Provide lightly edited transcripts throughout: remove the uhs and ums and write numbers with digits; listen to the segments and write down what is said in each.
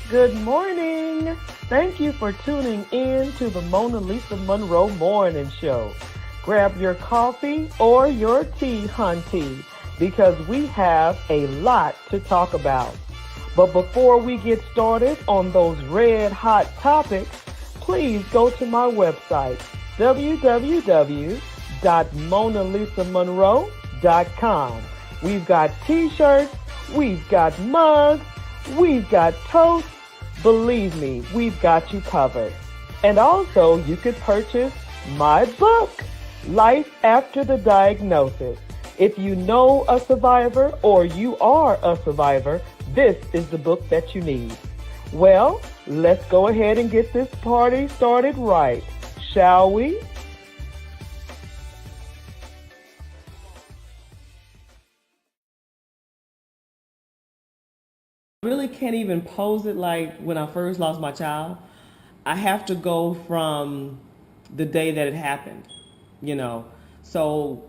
Good morning. Thank you for tuning in to the Mona Lisa Monroe Morning Show. Grab your coffee or your tea, hunty, because we have a lot to talk about. But before we get started on those red hot topics, please go to my website, www.monalisamonroe.com. We've got t-shirts, we've got mugs, we've got toast. Believe me, we've got you covered. And also, you could purchase my book, Life After the Diagnosis. If you know a survivor or you are a survivor, this is the book that you need. Well, let's go ahead and get this party started right, shall we? Really can't even pose it like when I first lost my child. I have to go from the day that it happened, you know. So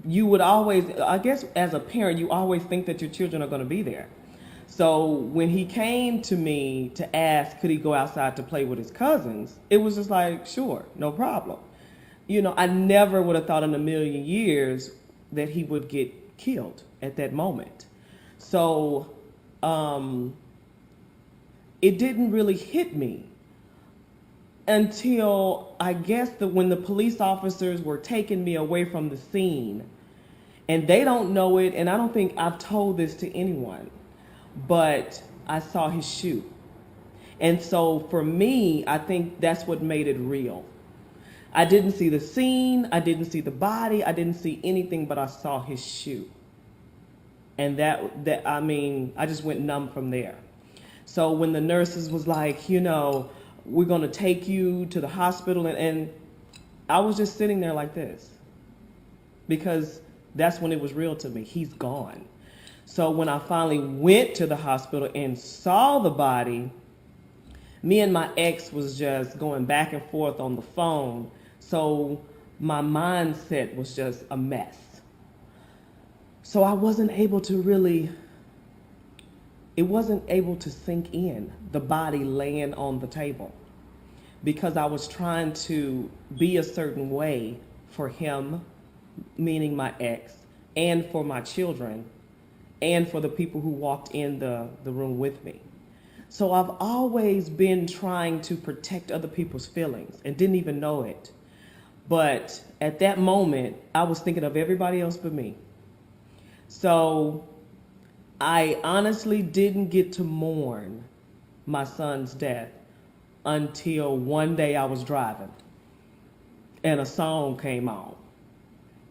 you would always, I guess as a parent, you always think that your children are going to be there. So when he came to me to ask, could he go outside to play with his cousins, it was just like, sure, no problem. You know, I never would have thought in a million years that he would get killed at that moment. So it didn't really hit me until I guess that when the police officers were taking me away from the scene, and they don't know it, and I don't think I've told this to anyone, but I saw his shoe. And so for me, I think that's what made it real. I didn't see the scene, I didn't see the body, I didn't see anything, but I saw his shoe. And I just went numb from there. So when the nurses was like, we're going to take you to the hospital, and I was just sitting there like this, because that's when it was real to me. He's gone. So when I finally went to the hospital and saw the body, me and my ex was just going back and forth on the phone. So my mindset was just a mess. So I wasn't able to really, it wasn't able to sink in, the body laying on the table, because I was trying to be a certain way for him, meaning my ex, and for my children, and for the people who walked in the room with me. So I've always been trying to protect other people's feelings and didn't even know it. But at that moment, I was thinking of everybody else but me. So I honestly didn't get to mourn my son's death until one day I was driving and a song came on.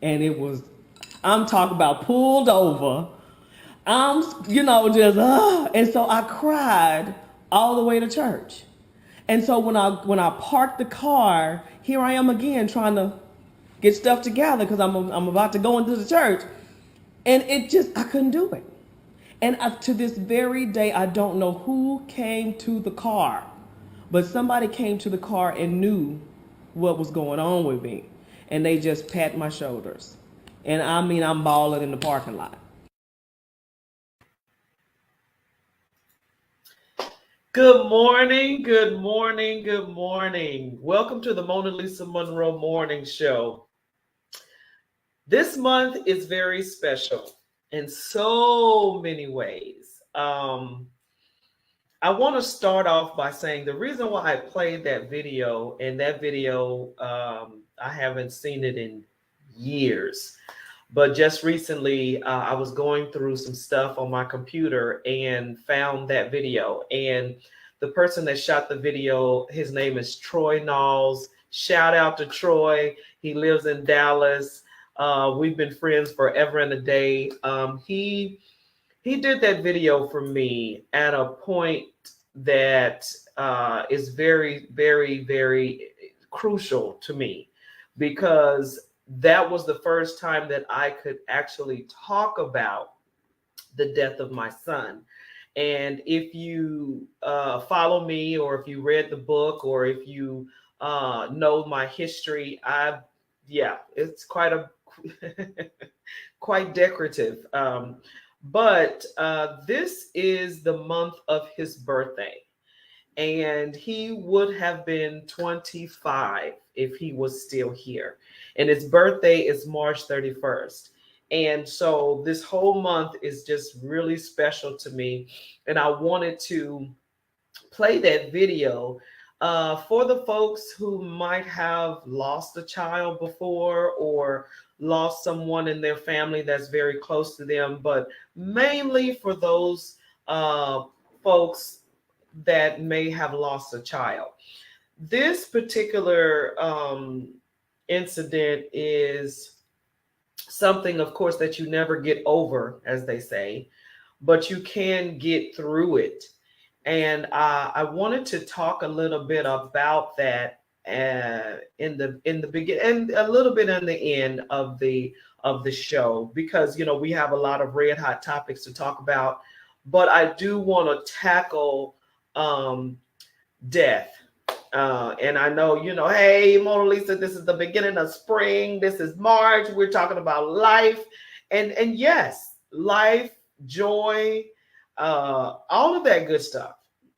And it was, I'm talking about pulled over. And so I cried all the way to church. And so when I parked the car, here I am again trying to get stuff together because I'm about to go into the church. And I couldn't do it. And to this very day, I don't know who came to the car, but somebody came to the car and knew what was going on with me. And they just pat my shoulders. And I mean, I'm bawling in the parking lot. Good morning, good morning, good morning. Welcome to the Mona Lisa Monroe Morning Show. This month is very special in so many ways. I want to start off by saying the reason why I played that video, and that video, I haven't seen it in years, but just recently I was going through some stuff on my computer and found that video. And the person that shot the video, his name is Troy Knowles. Shout out to Troy. He lives in Dallas. We've been friends forever and a day. He did that video for me at a point that is very, very, very crucial to me, because that was the first time that I could actually talk about the death of my son. And if you follow me, or if you read the book, or if you know my history, it's quite quite decorative. But this is the month of his birthday, and he would have been 25 if he was still here. And his birthday is March 31st. And so this whole month is just really special to me. And I wanted to play that video for the folks who might have lost a child before or lost someone in their family that's very close to them, but mainly for those folks that may have lost a child. This particular incident is something, of course, that you never get over, as they say, but you can get through it. And I wanted to talk a little bit about that in the beginning and a little bit in the end of the show, because we have a lot of red hot topics to talk about, but I do want to tackle um, death. And I know, hey, Mona Lisa, this is the beginning of spring. This is March. We're talking about life. And yes, life, joy, all of that good stuff.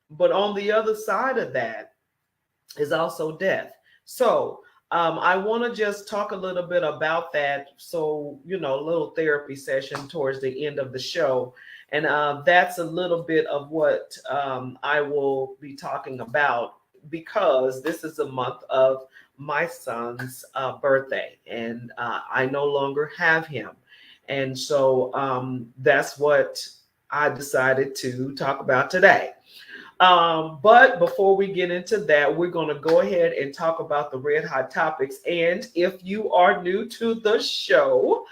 But on the other side of that is also death. So I want to just talk a little bit about that. So, a little therapy session towards the end of the show. And that's a little bit of what I will be talking about, because this is a month of my son's birthday, and I no longer have him. And so that's what I decided to talk about today. But before we get into that, we're going to go ahead and talk about the red hot topics. And if you are new to the show,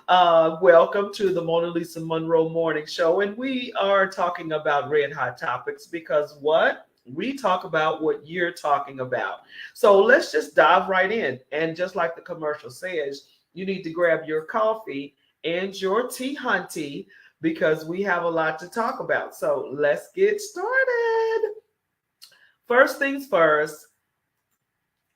welcome to the Mona Lisa Monroe Morning Show. And we are talking about red hot topics because what? We talk about what you're talking about. So let's just dive right in. And just like the commercial says, you need to grab your coffee and your tea hunty, because we have a lot to talk about. So let's get started. First things first,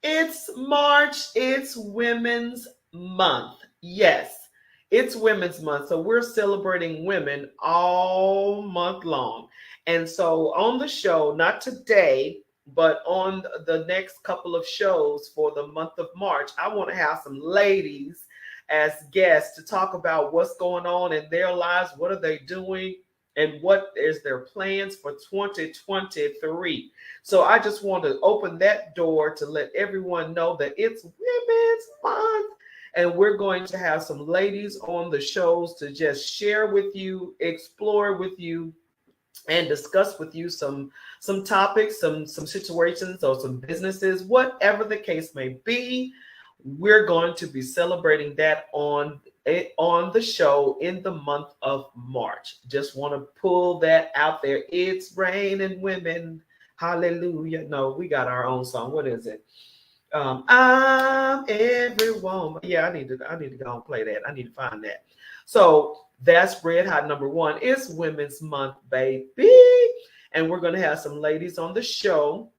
it's March, it's Women's Month. Yes, it's Women's Month. So we're celebrating women all month long. And so on the show, not today, but on the next couple of shows for the month of March, I want to have some ladies as guests to talk about what's going on in their lives, what are they doing, and what is their plans for 2023. So I just want to open that door to let everyone know that it's Women's Month, and we're going to have some ladies on the shows to just share with you, explore with you, and discuss with you some topics, some situations, or some businesses, whatever the case may be. We're going to be celebrating that on the show in the month of March. Just want to pull that out there. It's raining women. Hallelujah. No, we got our own song. What is it? I'm every woman. Yeah, I need to go and play that. I need to find that. So that's red hot number one. It's Women's Month, baby. And we're going to have some ladies on the show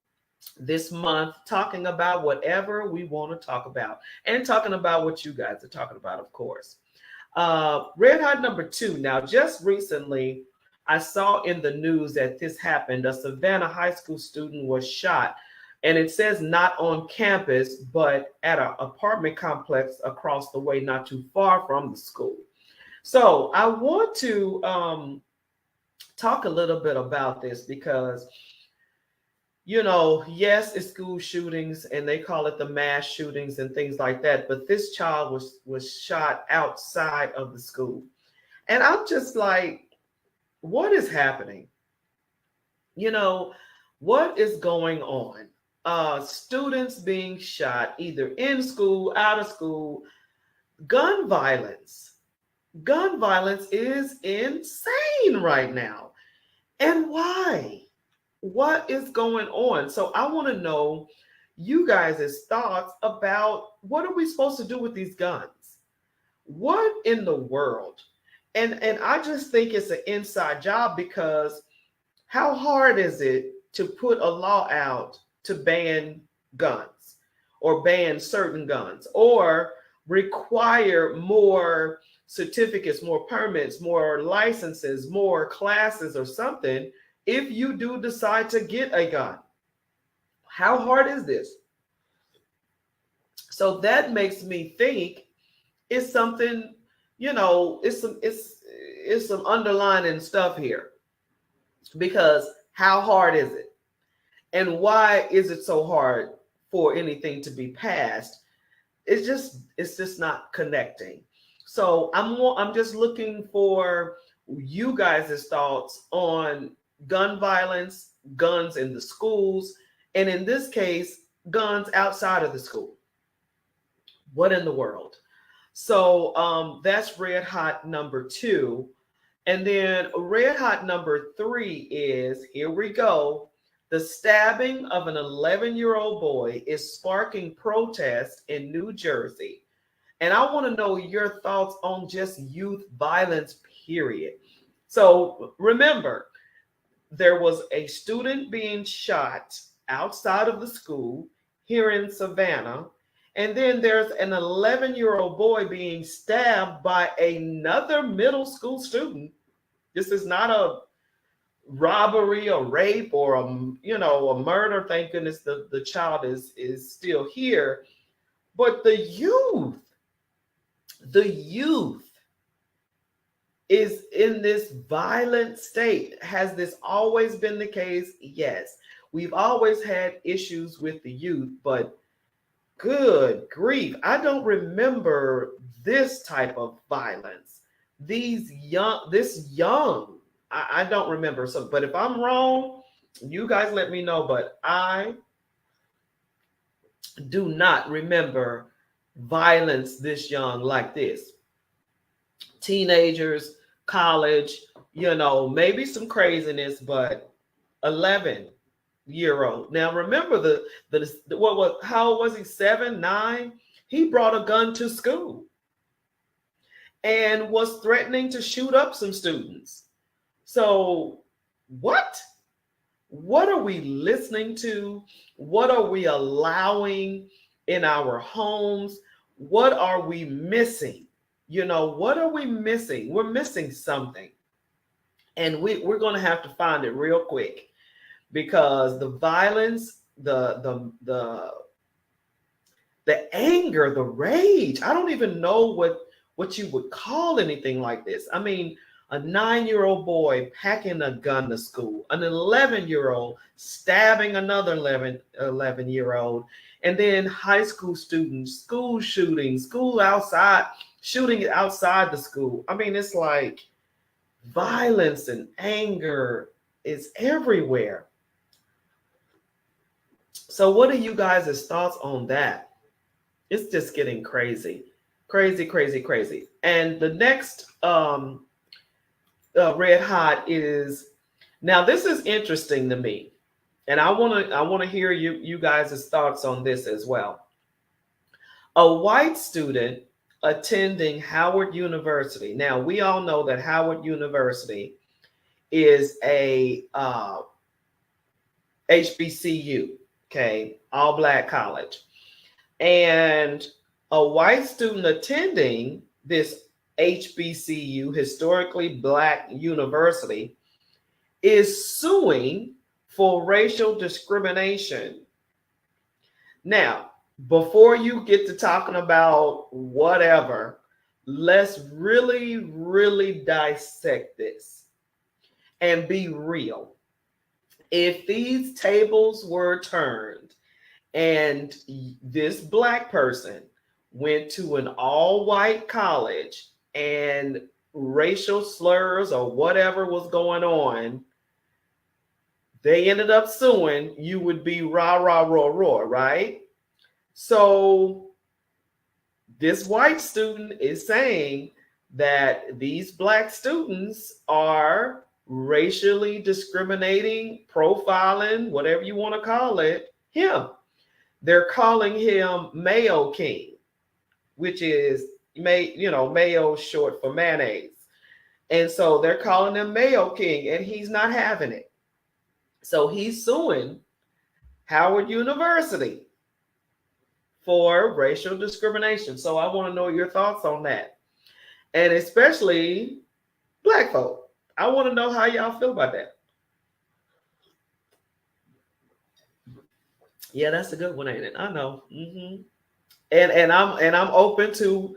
this month talking about whatever we want to talk about, and talking about what you guys are talking about, of course. Red hot number two. Now, just recently, I saw in the news that this happened. A Savannah high school student was shot, and it says not on campus, but at an apartment complex across the way, not too far from the school. So I want to talk a little bit about this because, yes, it's school shootings and they call it the mass shootings and things like that. But this child was shot outside of the school. And I'm just like, what is happening? What is going on? Students being shot either in school, out of school, gun violence. Gun violence is insane right now. And why? What is going on? So I want to know you guys' thoughts about what are we supposed to do with these guns? What in the world? And I just think it's an inside job, because how hard is it to put a law out to ban guns or ban certain guns? Or require more certificates, more permits, more licenses, more classes or something if you do decide to get a gun. How hard is this? So that makes me think it's something, it's some underlining stuff here, because how hard is it? And why is it so hard for anything to be passed? It's just not connecting. So I'm just looking for you guys' thoughts on gun violence, guns in the schools, and in this case, guns outside of the school. What in the world? So that's red hot number 2. And then red hot number 3 is, here we go. The stabbing of an 11-year-old boy is sparking protests in New Jersey. And I want to know your thoughts on just youth violence, period. So remember, there was a student being shot outside of the school here in Savannah. And then there's an 11-year-old boy being stabbed by another middle school student. This is not a robbery or rape or a murder. Thank goodness the child is still here. But the youth is in this violent state. Has this always been the case? Yes. We've always had issues with the youth, but good grief, I don't remember this type of violence. This young, I don't remember. So, but if I'm wrong, you guys let me know. But I do not remember violence this young like this. Teenagers, college, maybe some craziness, but 11-year-old. Now remember how old was he? 7, 9? He brought a gun to school and was threatening to shoot up some students. So what are we listening to? What are we allowing in our homes? What are we missing? What are we missing? We're missing something. And we're going to have to find it real quick, because the violence, the anger, the rage, I don't even know what you would call anything like this. I mean, a 9-year-old boy packing a gun to school, an 11-year-old stabbing another 11-year-old, and then high school students, school shootings, shooting outside the school. I mean, it's like violence and anger is everywhere. So what are you guys' thoughts on that? It's just getting crazy. Crazy, crazy, crazy. And the next red hot is, now this is interesting to me, and I want to hear you guys' thoughts on this as well. A white student attending Howard University. Now we all know that Howard University is a HBCU, okay, all black college, and a white student attending this HBCU, historically black university, is suing for racial discrimination. Now, before you get to talking about whatever, let's really, really dissect this and be real. If these tables were turned and this black person went to an all-white college and racial slurs or whatever was going on, they ended up suing, you would be rah, rah, roar, roar, right? So this white student is saying that these black students are racially discriminating, profiling, whatever you want to call it, him. They're calling him Mayo King, which is mayo short for mayonnaise. And so they're calling him Mayo King, and he's not having it. So he's suing Howard University for racial discrimination. So I want to know your thoughts on that. And especially Black folk. I want to know how y'all feel about that. Yeah, that's a good one, ain't it? I know. And I'm open to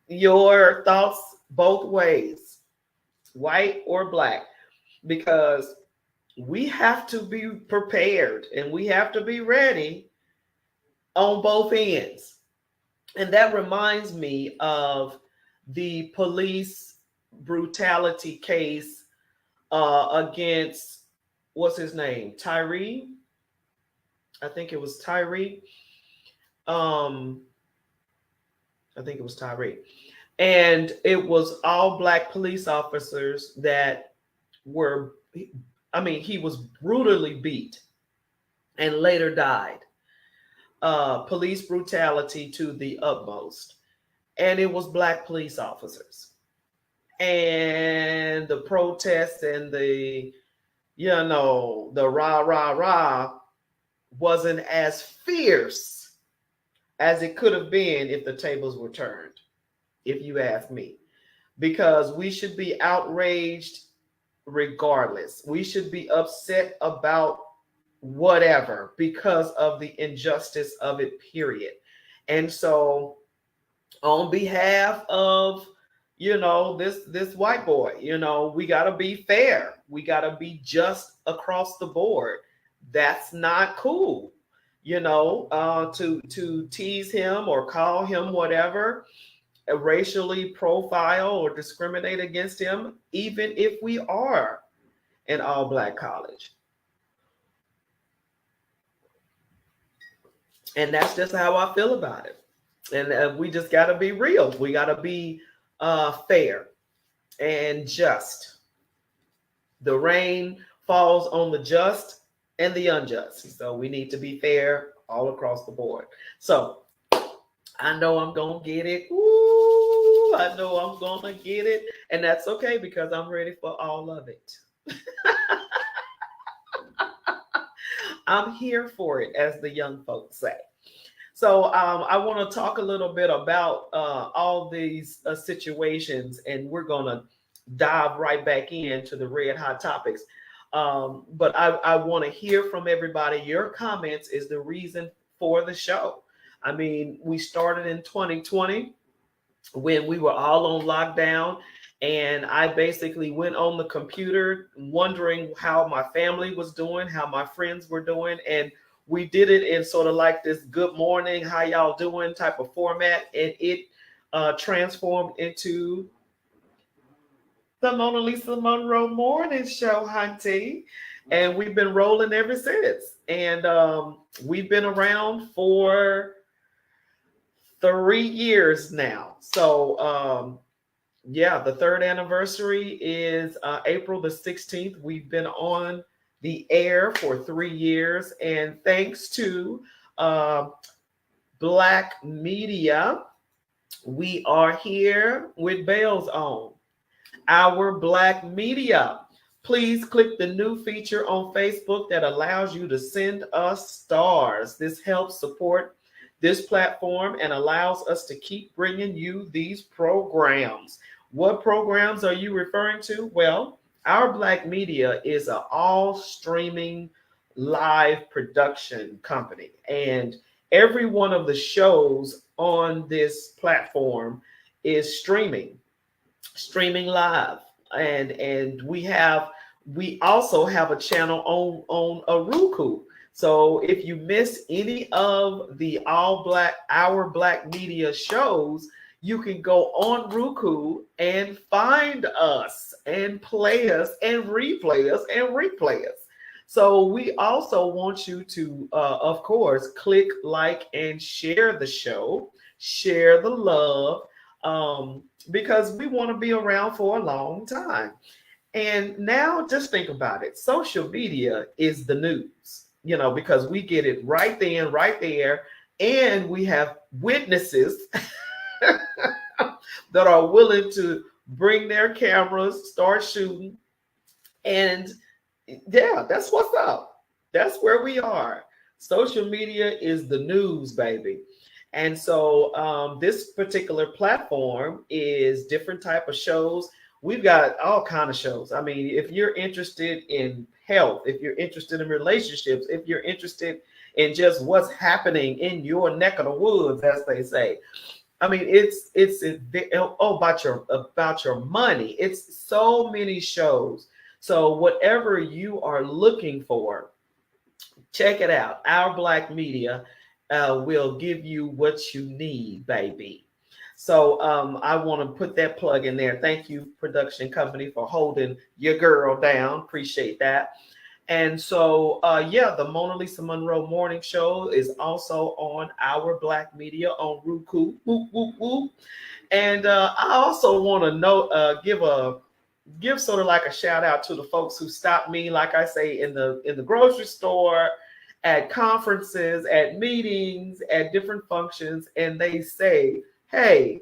your thoughts both ways, white or black, because we have to be prepared and we have to be ready on both ends. And that reminds me of the police brutality case against, what's his name? Tyree. I think it was Tyree. Um, I think it was Tyree. And it was all Black police officers that were, I mean, he was brutally beat and later died. Police brutality to the utmost. And it was Black police officers. And the protests and the, the rah, rah, rah wasn't as fierce as it could have been if the tables were turned, if you ask me. Because we should be outraged regardless. We should be upset about whatever because of the injustice of it, period. And so on behalf of this white boy, we got to be fair, we got to be just across the board. That's not cool, to tease him or call him whatever, racially profile or discriminate against him, even if we are an all Black college. And that's just how I feel about it. And we just got to be real. We got to be fair and just. The rain falls on the just and the unjust. So we need to be fair all across the board. So I know I'm going to get it. Ooh, I know I'm going to get it. And that's okay because I'm ready for all of it. I'm here for it, as the young folks say. So I want to talk a little bit about all these situations, and we're going to dive right back into the red hot topics. But I want to hear from everybody. Your comments is the reason for the show. I mean, we started in 2020 when we were all on lockdown, and I basically went on the computer wondering how my family was doing, how my friends were doing, and we did it in sort of like this good morning, how y'all doing type of format, and it transformed into the Mona Lisa Monroe Morning Show, hunty. And we've been rolling ever since. And we've been around for 3 years now. So, yeah, the third anniversary is April the 16th. We've been on the air for 3 years. And thanks to Black media, we are here with bells on. Our Black media. Please click the new feature on Facebook that allows you to send us stars. This helps support this platform and allows us to keep bringing you these programs. What programs are you referring to? Well, our Black media is an all streaming live production company, and every one of the shows on this platform is streaming live, and we also have a channel on a Roku. So if you miss any of the our Black media shows, you can go on Roku and find us and play us and replay us and replay us. So we also want you to, of course, click like and share the show, share the love, because we want to be around for a long time. And now just think about it. Social media is the news, because we get it right then, right there. And we have witnesses that are willing to bring their cameras, start shooting. And yeah, that's what's up. That's where we are. Social media is the news, baby. And so this particular platform is different type of shows. We've got all kind of shows. I mean, if you're interested in health, if you're interested in relationships, if you're interested in just what's happening in your neck of the woods, as they say. I mean, about your money. It's so many shows. So whatever you are looking for, check it out. Our Black Media will give you what you need, baby. So I want to put that plug in there. Thank you, production company, for holding your girl down. Appreciate that. And so, yeah, the Mona Lisa Monroe Morning Show is also on our Black Media on Roku. Whoop, whoop, whoop. And I also want to give sort of like a shout out to the folks who stopped me, like I say, in the grocery store, at conferences, at meetings, at different functions, and they say, "Hey,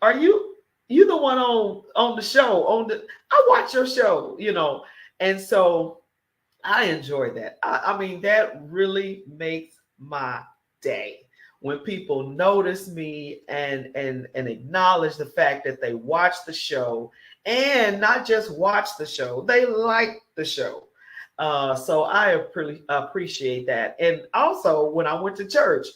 are you the one on the show? I watch your show, you know." And so I enjoy that. I mean, that really makes my day when people notice me and acknowledge the fact that they watch the show, and not just watch the show, they like the show. So I really appreciate that. And also, when I went to church,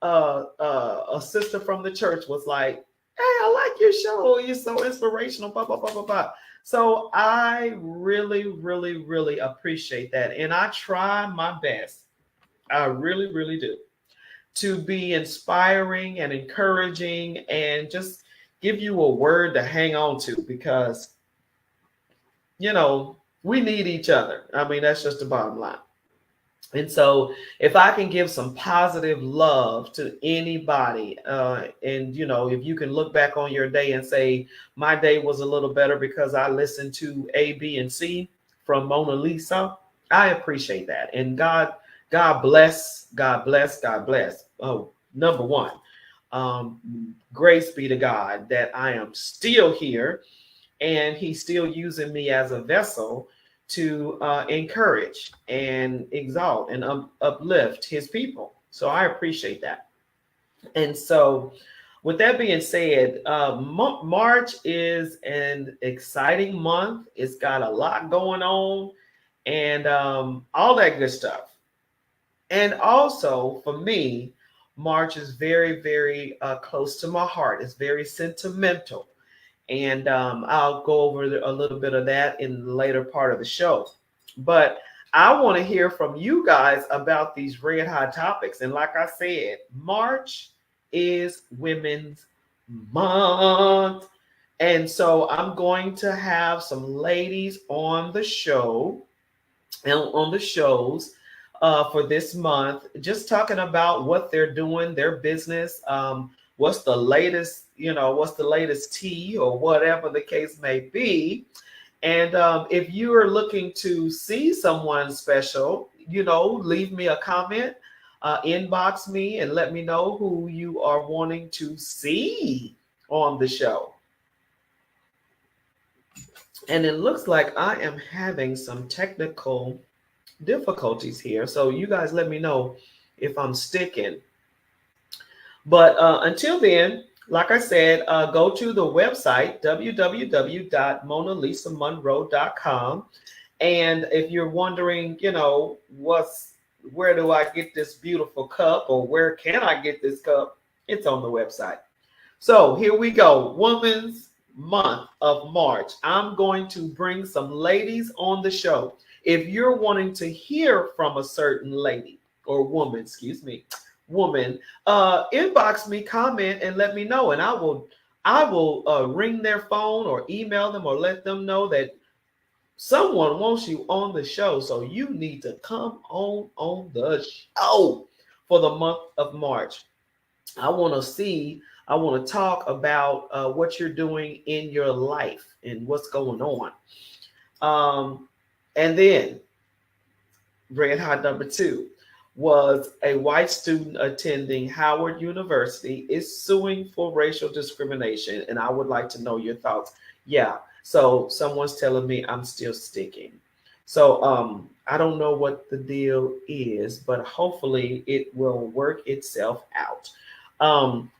a sister from the church was like, "Hey, I like your show. You're so inspirational." Blah blah blah blah blah. So I really, really, really appreciate that. And I try my best. I really, really do, to be inspiring and encouraging and just give you a word to hang on to, because, we need each other. I mean, that's just the bottom line. And so, if I can give some positive love to anybody, and if you can look back on your day and say, my day was a little better because I listened to A, B, and C from Mona Lisa, I appreciate that. And God bless, God bless, God bless. Oh, number one, grace be to God that I am still here, and He's still using me as a vessel to encourage and exalt and uplift His people. So I appreciate that. And so, with that being said, March is an exciting month. It's got a lot going on, and all that good stuff. And also, for me, March is very, very close to my heart. It's very sentimental. And I'll go over a little bit of that in the later part of the show. But I want to hear from you guys about these red hot topics. And like I said, March is Women's Month. And so I'm going to have some ladies on the show and on the shows for this month, just talking about what they're doing, their business, what's the latest, what's the latest tea or whatever the case may be. And if you are looking to see someone special, leave me a comment, inbox me, and let me know who you are wanting to see on the show. And it looks like I am having some technical difficulties here. So you guys let me know if I'm sticking. But until then, like I said, go to the website, www.monalisamonroe.com. And if you're wondering, where do I get this beautiful cup, or where can I get this cup? It's on the website. So here we go. Women's Month of March. I'm going to bring some ladies on the show. If you're wanting to hear from a certain lady or woman, inbox me, comment, and let me know, and I will ring their phone or email them or let them know that someone wants you on the show. So you need to come on the show for the month of March. I want to talk about what you're doing in your life and what's going on. And then red hot number 2 was a white student attending Howard University is suing for racial discrimination. And I would like to know your thoughts. Yeah. So someone's telling me I'm still sticking. So I don't know what the deal is, but hopefully it will work itself out. Um,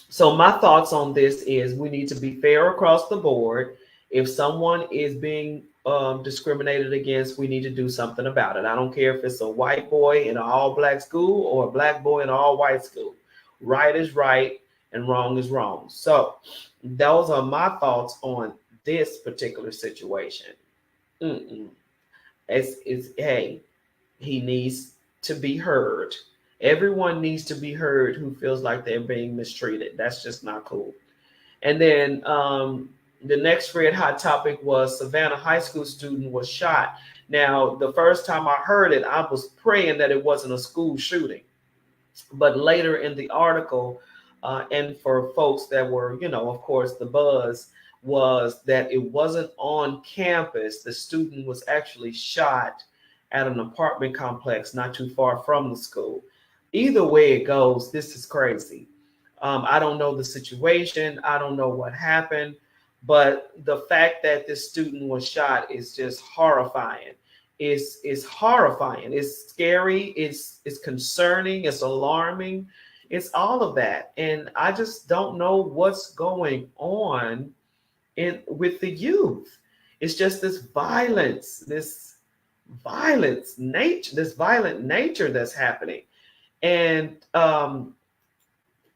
so my thoughts on this is we need to be fair across the board. If someone is being discriminated against, we need to do something about it. I don't care if it's a white boy in an all black school or a black boy in an all white school. Right is right and wrong is wrong. So those are my thoughts on this particular situation. Mm-mm. It's hey, he needs to be heard. Everyone needs to be heard who feels like they're being mistreated. That's just not cool. And then the next red hot topic was Savannah high school student was shot. Now, the first time I heard it, I was praying that it wasn't a school shooting. But later in the article, and for folks that were, of course, the buzz was that it wasn't on campus. The student was actually shot at an apartment complex not too far from the school. Either way it goes, this is crazy. I don't know the situation. I don't know what happened, but the fact that this student was shot is just horrifying. It's horrifying. It's scary. It's concerning. It's alarming. It's all of that, and I just don't know what's going on in with the youth. It's just this violent nature that's happening, and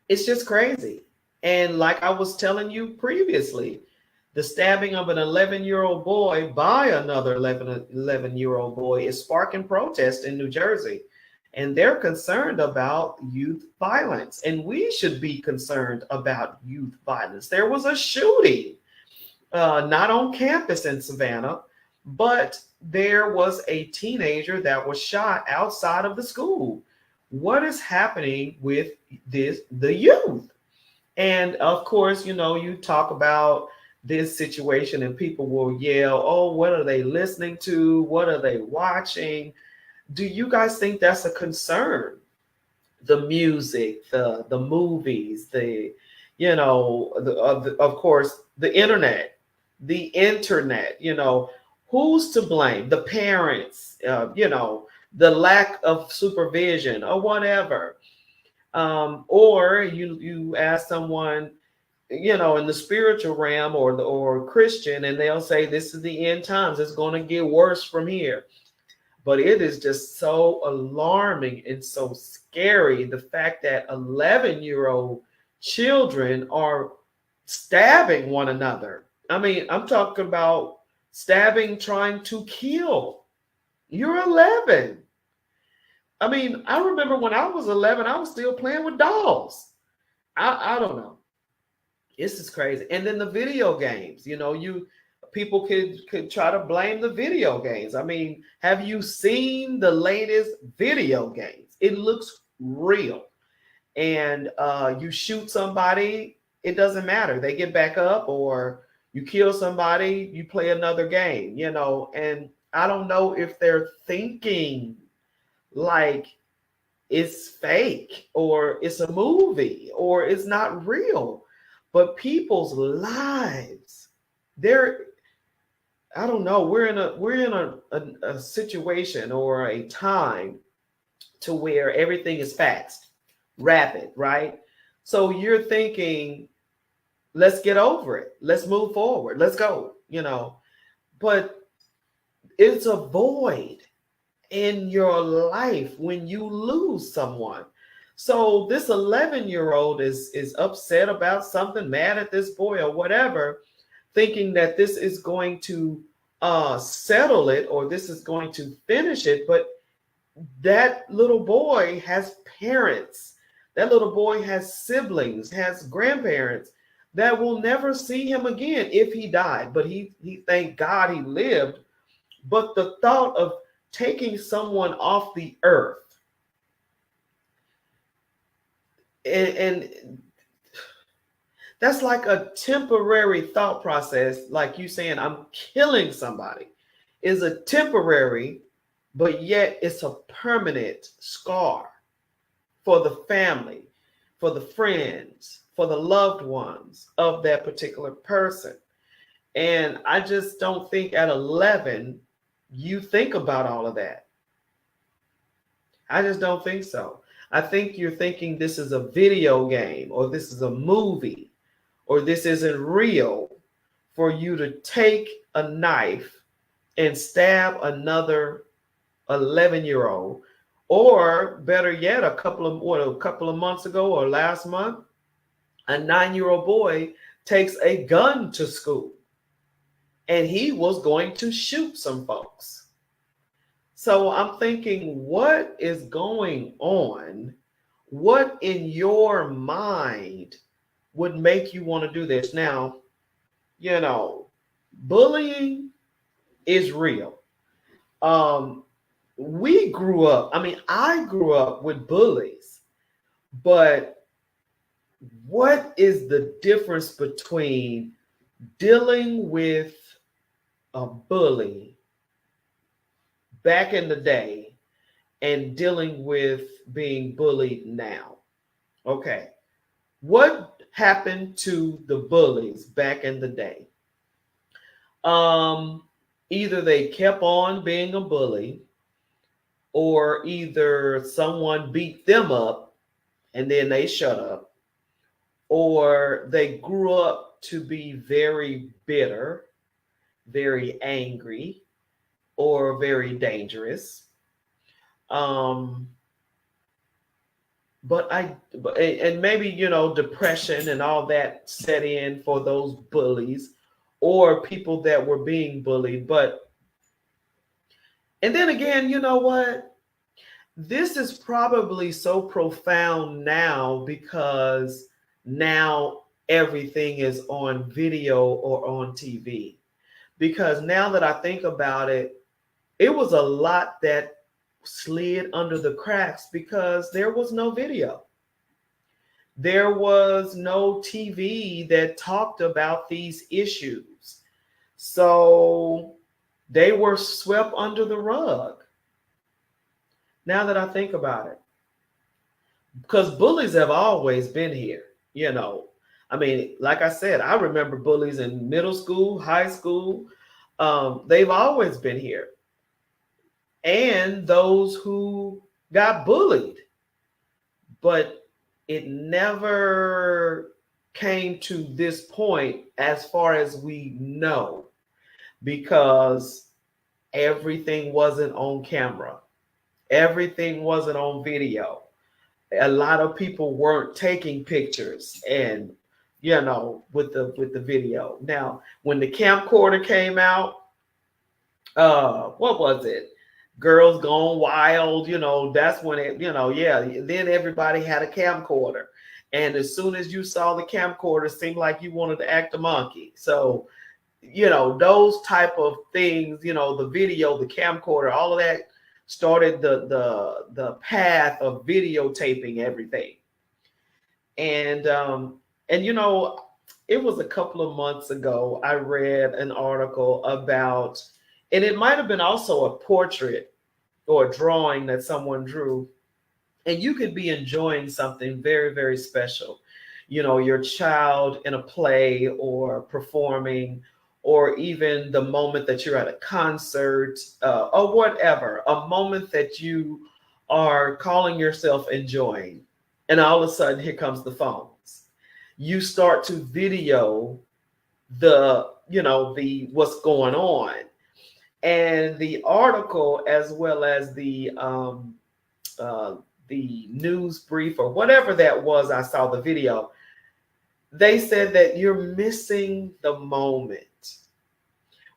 it's just crazy. And like I was telling you previously, the stabbing of an 11-year-old boy by another 11-year-old boy is sparking protest in New Jersey. And they're concerned about youth violence. And we should be concerned about youth violence. There was a shooting, not on campus in Savannah, but there was a teenager that was shot outside of the school. What is happening with the youth? And of course, you talk about this situation and people will yell, oh, what are they listening to? What are they watching? Do you guys think that's a concern? The music, the movies, of course, the internet, who's to blame? The parents, the lack of supervision or whatever. Or you ask someone, in the spiritual realm or Christian, and they'll say this is the end times. It's going to get worse from here. But it is just so alarming and so scary, the fact that 11-year-old children are stabbing one another. I mean, I'm talking about stabbing, trying to kill. You're 11. I mean, I remember when I was 11, I was still playing with dolls. I don't know. This is crazy. And then the video games, people could try to blame the video games. I mean, have you seen the latest video games? It looks real. And you shoot somebody, it doesn't matter. They get back up, or you kill somebody, you play another game, and I don't know if they're thinking like it's fake or it's a movie or it's not real. But people's lives, I don't know, we're in a situation or a time to where everything is fast, rapid, right? So you're thinking, let's get over it. Let's move forward. Let's go, But it's a void in your life when you lose someone. So this 11-year-old is upset about something, mad at this boy or whatever, thinking that this is going to settle it or this is going to finish it. But that little boy has parents. That little boy has siblings, has grandparents that will never see him again if he died. But he thank God he lived. But the thought of taking someone off the earth, and that's like a temporary thought process, like you saying I'm killing somebody is a temporary, but yet it's a permanent scar for the family, for the friends, for the loved ones of that particular person. And I just don't think at 11 you think about all of that. I just don't think so. I think you're thinking this is a video game, or this is a movie, or this isn't real, for you to take a knife and stab another 11-year-old, or better yet, a couple of months ago or last month, a 9-year-old boy takes a gun to school, and he was going to shoot some folks. So I'm thinking, what is going on? What in your mind would make you want to do this? Now, bullying is real. Um, we grew up, I grew up with bullies, but what is the difference between dealing with a bully back in the day and dealing with being bullied now? Okay. What happened to the bullies back in the day? Either they kept on being a bully, or either someone beat them up and then they shut up, or they grew up to be very bitter, very angry, or very dangerous. Um, and maybe, depression and all that set in for those bullies or people that were being bullied. And then again, you know what? This is probably so profound now because now everything is on video or on TV. Because now that I think about it, it was a lot that slid under the cracks because there was no video. There was no TV that talked about these issues. So they were swept under the rug. Now that I think about it, because bullies have always been here, like I said, I remember bullies in middle school, high school. They've always been here. And those who got bullied, but it never came to this point as far as we know, because everything wasn't on camera. Everything wasn't on video. A lot of people weren't taking pictures and with the video. Now, when the camcorder came out, what was it? Girls Gone Wild, that's when it, then everybody had a camcorder. And as soon as you saw the camcorder, it seemed like you wanted to act a monkey. So, those type of things, the video, the camcorder, all of that started the path of videotaping everything. And it was a couple of months ago, I read an article about, and it might have been also a portrait or a drawing that someone drew, and you could be enjoying something very, very special, your child in a play or performing, or even the moment that you're at a concert, or whatever, a moment that you are calling yourself enjoying. And all of a sudden, here comes the phones. You start to video the what's going on. And the article, as well as the news brief or whatever that was, I saw the video, they said that you're missing the moment.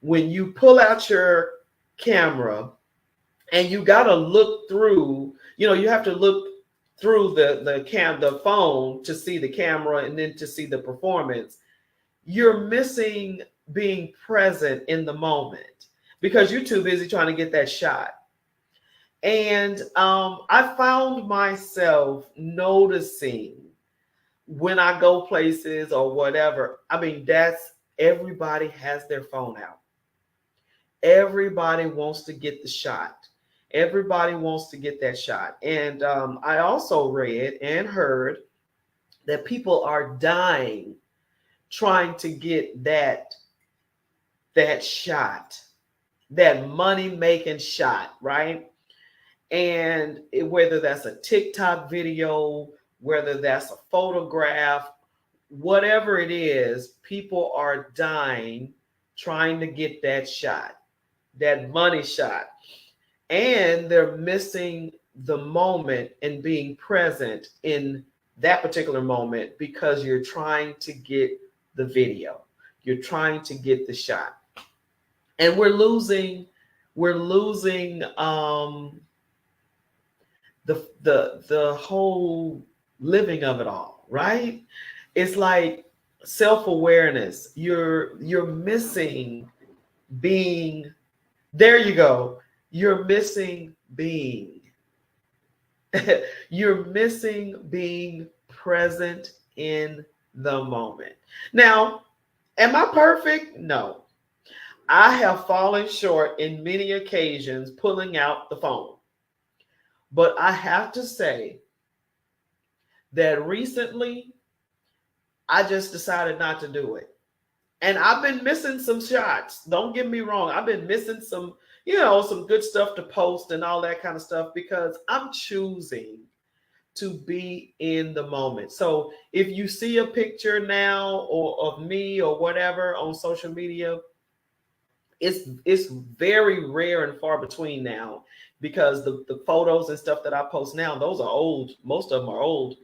When you pull out your camera and you got to look through, you have to look through the phone to see the camera and then to see the performance. You're missing being present in the moment because you're too busy trying to get that shot. And I found myself noticing when I go places or whatever, everybody has their phone out. Everybody wants to get the shot. Everybody wants to get that shot. And I also read and heard that people are dying trying to get that shot. that money making shot, right? And whether that's a TikTok video, whether that's a photograph, whatever it is, people are dying trying to get that shot, that money shot. And they're missing the moment and being present in that particular moment because you're trying to get the video. You're trying to get the shot. And we're losing the whole living of it all, right? It's like self-awareness. You're missing being, there you go. You're missing being. You're missing being present in the moment. Now, am I perfect? No. I have fallen short in many occasions pulling out the phone. But I have to say that recently I just decided not to do it. And I've been missing some shots. Don't get me wrong. I've been missing some, some good stuff to post and all that kind of stuff because I'm choosing to be in the moment. So if you see a picture now or of me or whatever on social media, it's very rare and far between now because the photos and stuff that I post now, those are old. Most of them are old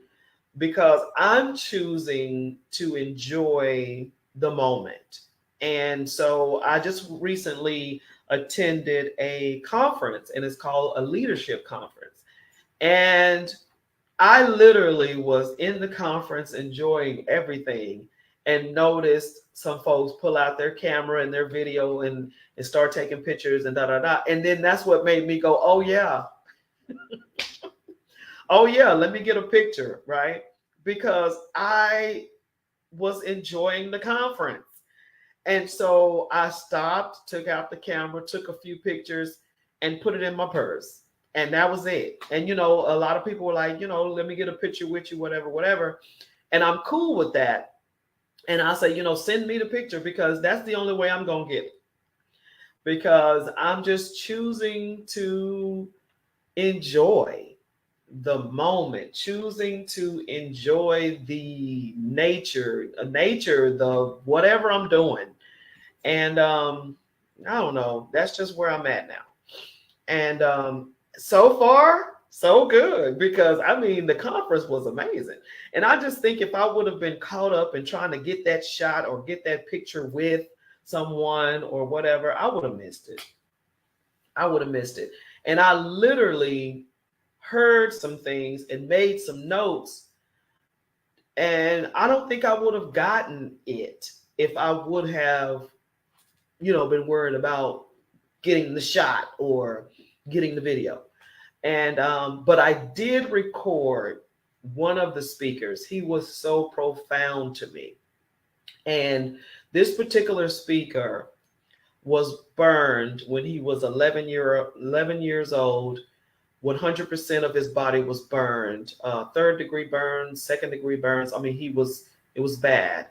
because I'm choosing to enjoy the moment. And so I just recently attended a conference and it's called a leadership conference. And I literally was in the conference enjoying everything and noticed some folks pull out their camera and their video and start taking pictures and da da da. And then that's what made me go, oh yeah, oh yeah, let me get a picture, right? Because I was enjoying the conference. And so I stopped, took out the camera, took a few pictures, and put it in my purse. And that was it. And, a lot of people were like, let me get a picture with you, whatever, whatever. And I'm cool with that. And I say, send me the picture because that's the only way I'm going to get it. Because I'm just choosing to enjoy the moment, choosing to enjoy the nature, the whatever I'm doing. And I don't know, that's just where I'm at now. And so far, so good, because I mean, the conference was amazing. And I just think if I would have been caught up in trying to get that shot or get that picture with someone or whatever, I would have missed it. I would have missed it. And I literally heard some things and made some notes. And I don't think I would have gotten it if I would have, been worried about getting the shot or getting the video. And but I did record one of the speakers. He was so profound to me. And this particular speaker was burned when he was 11 years old. 100% of his body was burned, third degree burns, second degree burns. I mean, it was bad,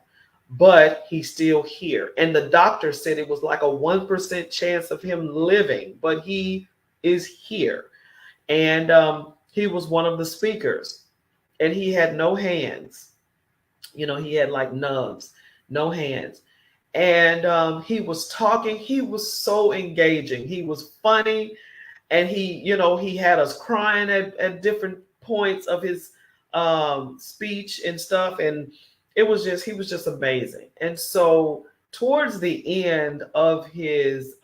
but he's still here. And the doctor said it was like a 1% chance of him living, but he is here. And he was one of the speakers and he had no hands. He had like nubs, no hands. And he was talking. He was so engaging. He was funny. And he had us crying at different points of his speech and stuff. And he was just amazing. And so towards the end of his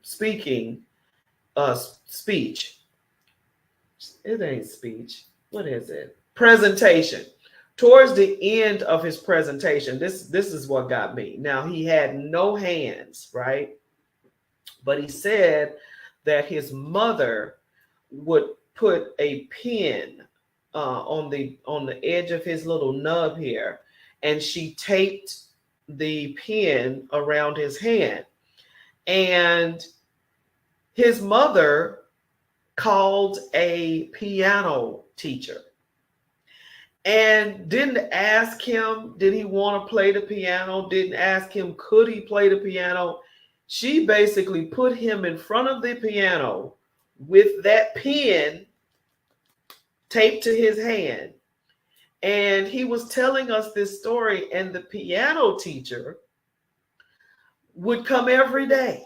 speech, it ain't speech. What is it? Presentation. Towards the end of his presentation, this is what got me. Now, he had no hands, right? But he said that his mother would put a pin on the edge of his little nub here, and she taped the pin around his hand. And his mother called a piano teacher and didn't ask him, did he want to play the piano? Didn't ask him, could he play the piano? She basically put him in front of the piano with that pen taped to his hand. And he was telling us this story, and the piano teacher would come every day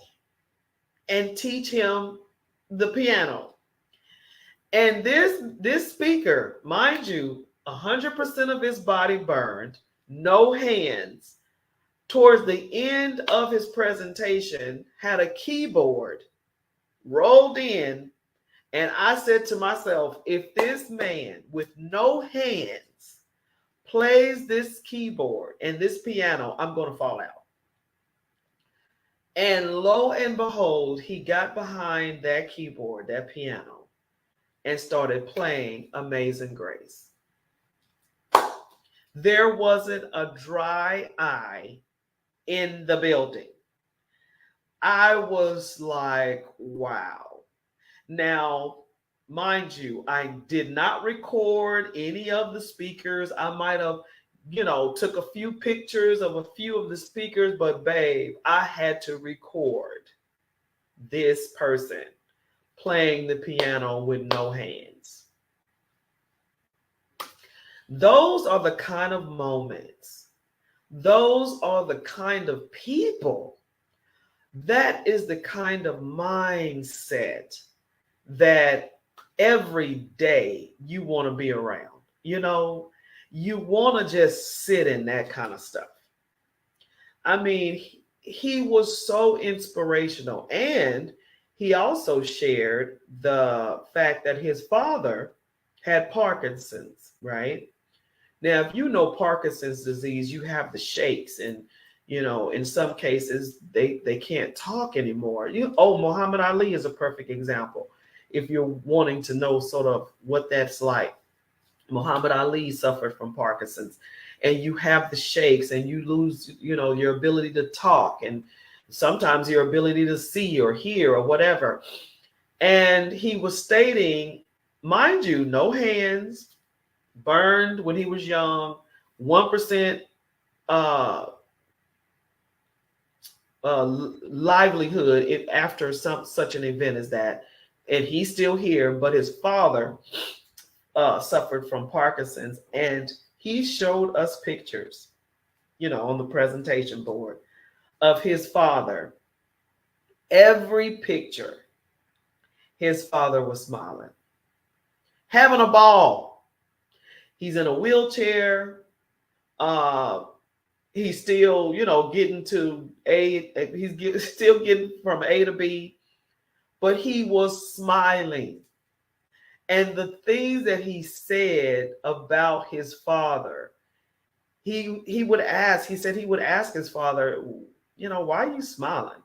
and teach him the piano. And this speaker, mind you, 100% of his body burned, no hands, towards the end of his presentation, had a keyboard rolled in. And I said to myself, if this man with no hands plays this keyboard and this piano, I'm going to fall out. And lo and behold, he got behind that keyboard, that piano, and started playing Amazing Grace. There wasn't a dry eye in the building. I was like, wow. Now, mind you, I did not record any of the speakers. I might have, took a few pictures of a few of the speakers, but babe, I had to record this person playing the piano with no hands. Those are the kind of moments. Those are the kind of people. That is the kind of mindset that every day you want to be around. You want to just sit in that kind of stuff. I mean, he was so inspirational. And he also shared the fact that his father had Parkinson's, right? Now, if you know Parkinson's disease, you have the shakes, and in some cases they can't talk anymore. Muhammad Ali is a perfect example. If you're wanting to know sort of what that's like, Muhammad Ali suffered from Parkinson's, and you have the shakes, and you lose, your ability to talk, and sometimes your ability to see or hear or whatever. And he was stating, mind you, no hands, burned when he was young, 1% livelihood after such an event as that. And he's still here, but his father suffered from Parkinson's, and he showed us pictures, on the presentation board of his father. Every picture, his father was smiling, having a ball. He's in a wheelchair. He's still, getting to A. Still getting from A to B, but he was smiling. And the things that he said about his father, he would ask. He said he would ask his father, why are you smiling?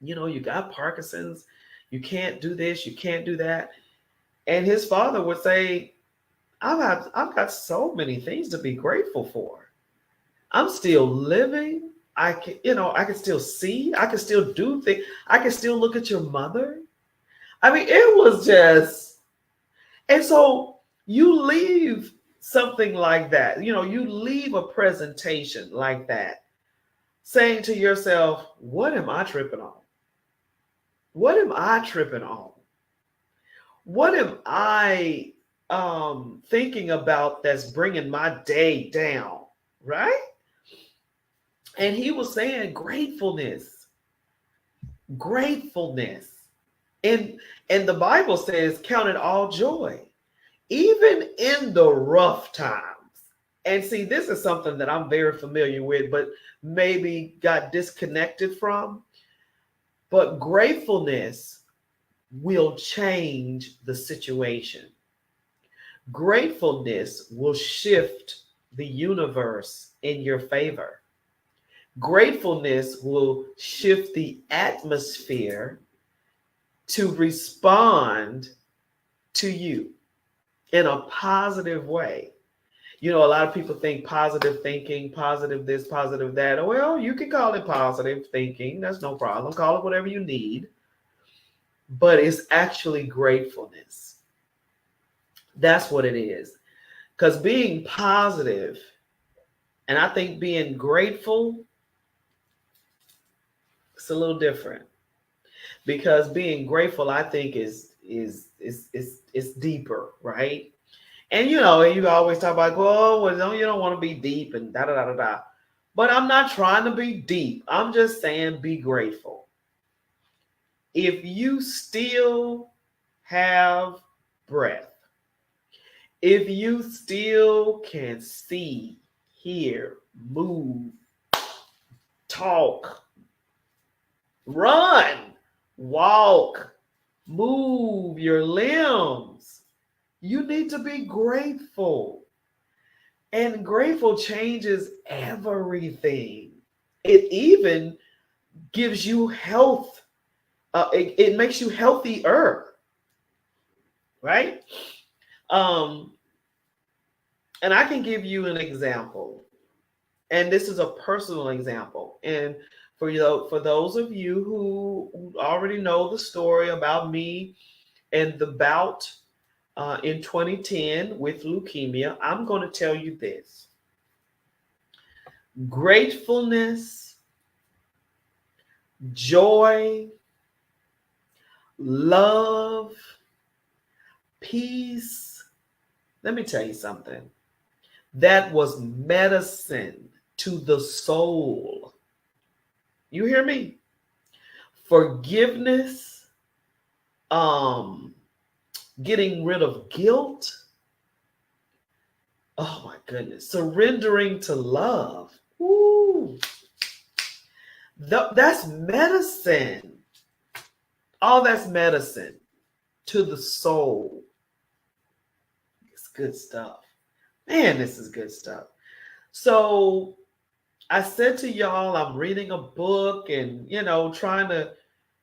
You got Parkinson's. You can't do this. You can't do that. And his father would say, I've got so many things to be grateful for. I'm still living. I can still see. I can still do things. I can still look at your mother. I mean, it was just, and so you leave something like that. You leave a presentation like that, saying to yourself, what am I tripping on? What am I tripping on? What am I thinking about that's bringing my day down, right? And he was saying gratefulness. And the Bible says, count it all joy, even in the rough times. And see, this is something that I'm very familiar with, but maybe got disconnected from. But gratefulness will change the situation. Gratefulness will shift the universe in your favor. Gratefulness will shift the atmosphere to respond to you in a positive way. A lot of people think positive thinking, positive this, positive that. Well, you can call it positive thinking. That's no problem. Call it whatever you need. But it's actually gratefulness. That's what it is. Because being positive, and I think being grateful, It's a little different because being grateful, I think, is deeper, right? And you always talk about, oh, well, no, you don't want to be deep and da da da da da. But I'm not trying to be deep. I'm just saying be grateful. If you still have breath, if you still can see, hear, move, talk, run, walk, move your limbs, you need to be grateful. And grateful changes everything. It even gives you health. It makes you healthier, right? Um, and I can give you an example. And this is a personal example. And for those of you who already know the story about me and the bout in 2010 with leukemia, I'm going to tell you this. Gratefulness, joy, love, peace. Let me tell you something. That was medicine to the soul. You hear me? Forgiveness, getting rid of guilt. Oh my goodness. Surrendering to love. Ooh. That's medicine. All that's medicine to the soul. It's good stuff. Man, this is good stuff. So I said to y'all, I'm reading a book and, trying to,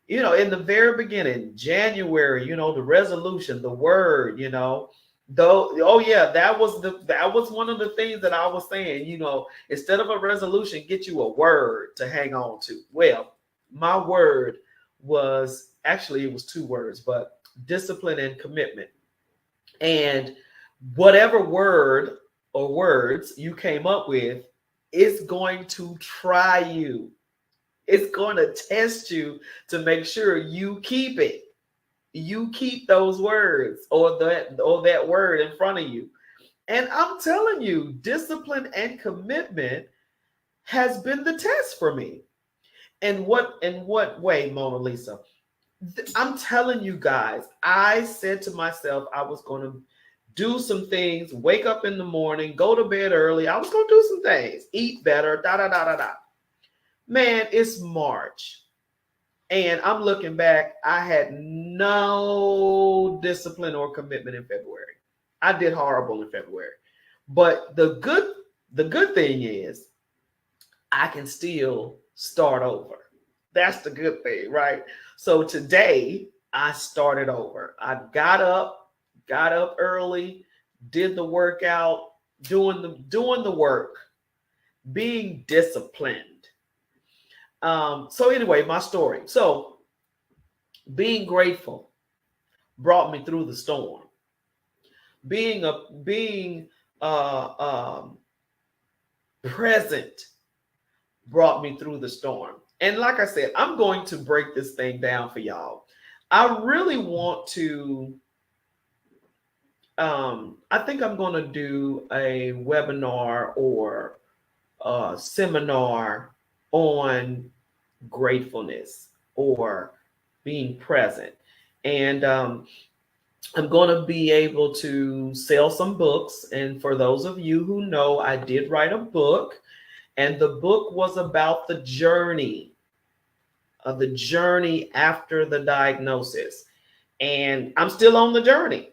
in the very beginning, January, the resolution, the word, though, oh yeah, that was one of the things that I was saying, instead of a resolution, get you a word to hang on to. Well, my word was actually, it was two words, but discipline and commitment. And whatever word or words you came up with, it's going to try you. It's going to test you to make sure you keep it. You keep those words or that word in front of you. And I'm telling you, discipline and commitment has been the test for me. And in what way, Mona Lisa? I'm telling you guys, I said to myself I was going to do some things, wake up in the morning, go to bed early. I was going to do some things, eat better, da da da da da. Man, it's March. And I'm looking back, I had no discipline or commitment in February. I did horrible in February. But the good thing is I can still start over. That's the good thing, right? So today I started over. I got up early, did the workout, doing the work, being disciplined. So anyway, my story. So being grateful brought me through the storm. Being present brought me through the storm. And like I said, I'm going to break this thing down for y'all. I really want to. I think I'm going to do a webinar or a seminar on gratefulness or being present. And I'm going to be able to sell some books. And for those of you who know, I did write a book, and the book was about the journey after the diagnosis. And I'm still on the journey.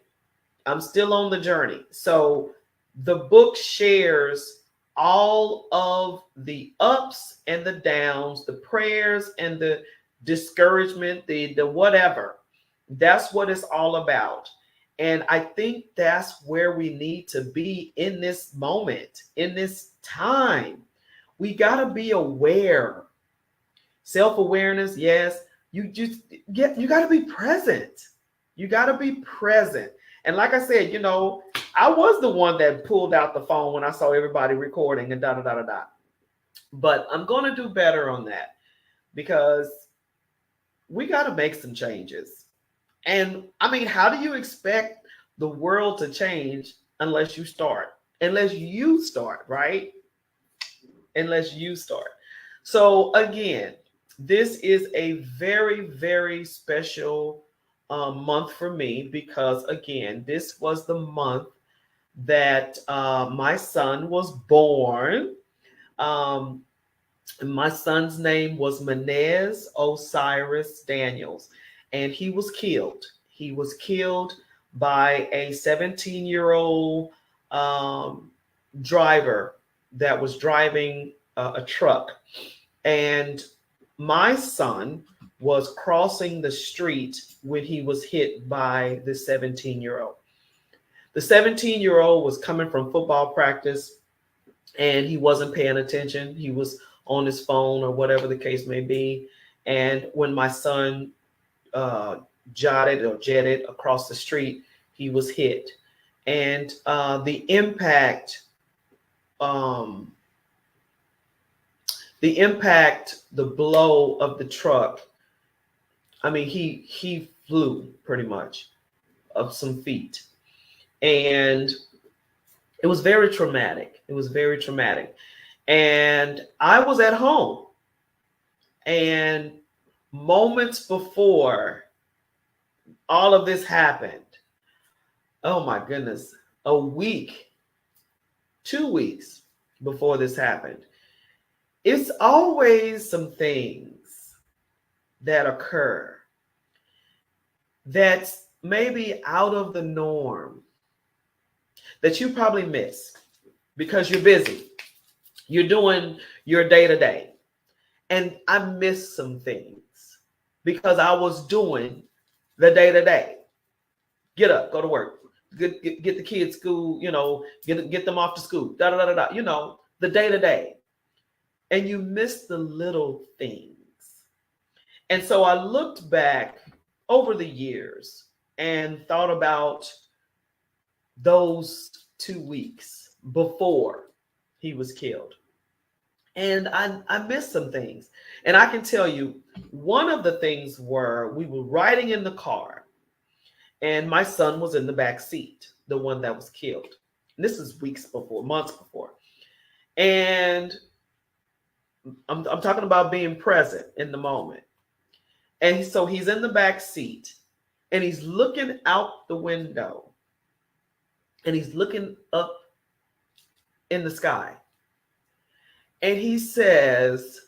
So the book shares all of the ups and the downs, the prayers and the discouragement, the whatever. That's what it's all about. And I think that's where we need to be in this moment, in this time. We got to be aware. Self-awareness, yes. You got to be present. You got to be present. And like I said, I was the one that pulled out the phone when I saw everybody recording and da da da da da. But I'm going to do better on that. because we got to make some changes. And I mean, how do you expect the world to change unless you start? Unless you start, right? Unless you start. So, again, this is a very, very special month for me because, again, this was the month that my son was born. Um, my son's name was Menez Osiris Daniels, and he was killed. He was killed by a 17-year-old driver that was driving a truck. And my son was crossing the street when he was hit by the 17-year-old. The 17-year-old was coming from football practice and he wasn't paying attention. He was on his phone or whatever the case may be. And when my son jetted across the street, he was hit. And the impact, the blow of the truck, I mean, he flew pretty much up some feet. And it was very traumatic. It was very traumatic. And I was at home. And moments before all of this happened, oh my goodness, a week, 2 weeks before this happened, it's always some things that occur that's maybe out of the norm that you probably miss because you're busy. You're doing your day-to-day. And I missed some things because I was doing the day-to-day. Get up, go to work, get the kids school, get them off to school, the day-to-day. And you miss the little things. And so I looked back over the years and thought about those 2 weeks before he was killed. And I missed some things. And I can tell you, one of the things were we were riding in the car and my son was in the back seat, the one that was killed. And this is weeks before, months before. And I'm talking about being present in the moment. And so he's in the back seat and he's looking out the window and he's looking up in the sky. And he says,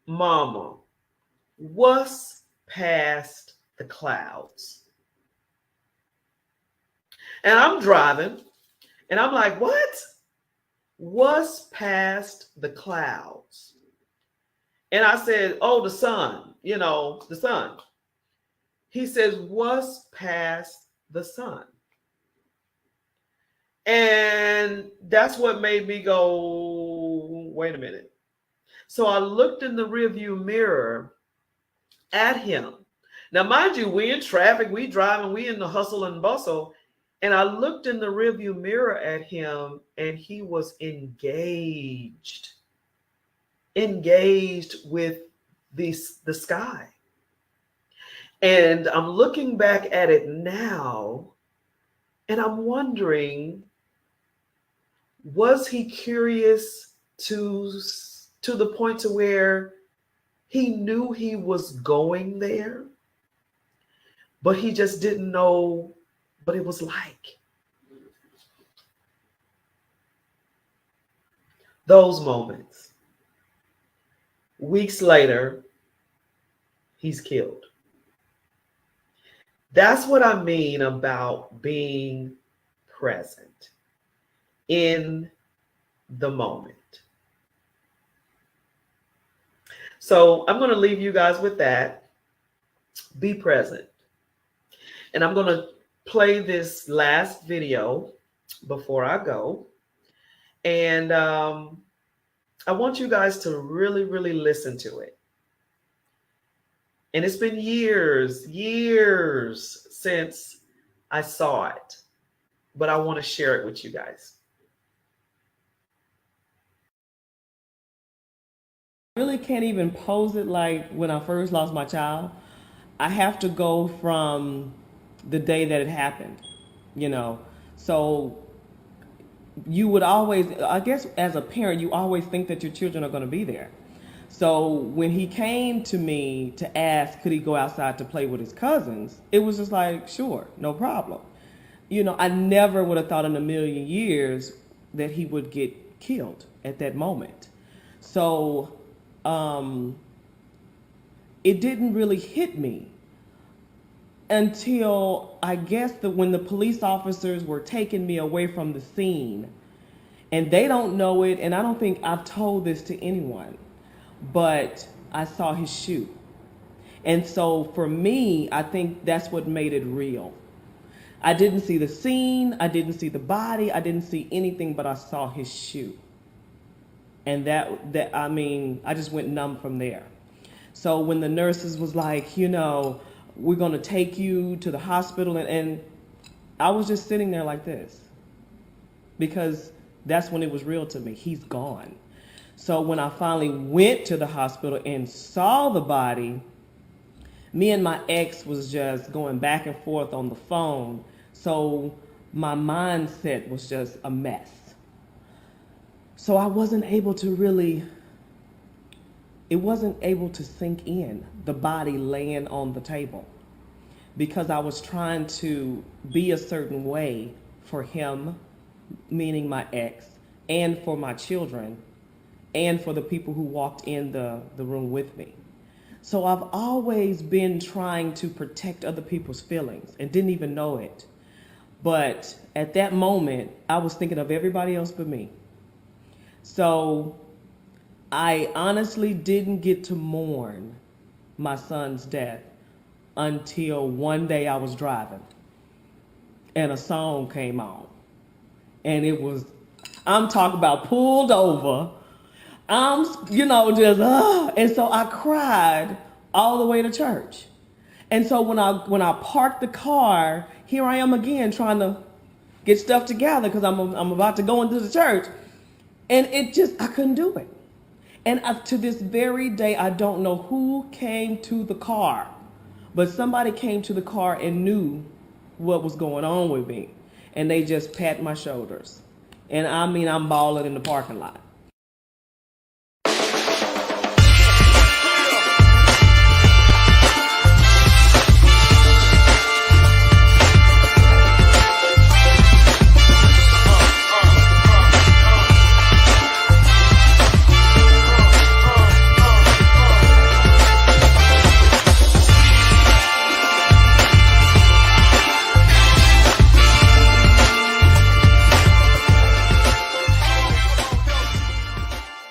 "Mama, what's past the clouds?" And I'm driving and I'm like, what? What's past the clouds? And I said, oh, the sun, the sun. He says, what's past the sun? And that's what made me go, wait a minute. So I looked in the rearview mirror at him. Now, mind you, we in traffic, we driving, we in the hustle and bustle. And I looked in the rearview mirror at him and he was engaged with the sky. And I'm looking back at it now and I'm wondering, was he curious to the point to where he knew he was going there, but he just didn't know what it was like? Those moments. Weeks later, he's killed. That's what I mean about being present in the moment. So I'm going to leave you guys with that. Be present. And I'm going to play this last video before I go. And I want you guys to really, really listen to it. And it's been years since I saw it, but I want to share it with you guys. Really can't even pose it like when I first lost my child. I have to go from the day that it happened, you know. So you would always, I guess, as a parent, you always think that your children are going to be there. So when he came to me to ask, could he go outside to play with his cousins, it was just like, sure, no problem. You know, I never would have thought in a million years that he would get killed at that moment. So it didn't really hit me until I guess that when the police officers were taking me away from the scene, and they don't know it, and I don't think I've told this to anyone, but I saw his shoe. And so for me, I think that's what made it real. I didn't see the scene, I didn't see the body, I didn't see anything, but I saw his shoe. And that I mean, I just went numb from there. So when the nurses was like, you know, we're gonna take you to the hospital, and I was just sitting there like this, because that's when it was real to me. He's gone. So when I finally went to the hospital and saw the body, me and my ex was just going back and forth on the phone. So my mindset was just a mess. So I wasn't able to really, it wasn't able to sink in, the body laying on the table, because I was trying to be a certain way for him, meaning my ex, and for my children, and for the people who walked in the room with me. So I've always been trying to protect other people's feelings and didn't even know it. But at that moment, I was thinking of everybody else but me. So I honestly didn't get to mourn my son's death until one day I was driving and a song came on. And it was, I'm talking about pulled over. I'm, you know, just, and so I cried all the way to church. And so when I parked the car, here I am again trying to get stuff together because I'm about to go into the church. And it just, I couldn't do it. And to this very day, I don't know who came to the car, but somebody came to the car and knew what was going on with me. And they just pat my shoulders. And I mean, I'm bawling in the parking lot.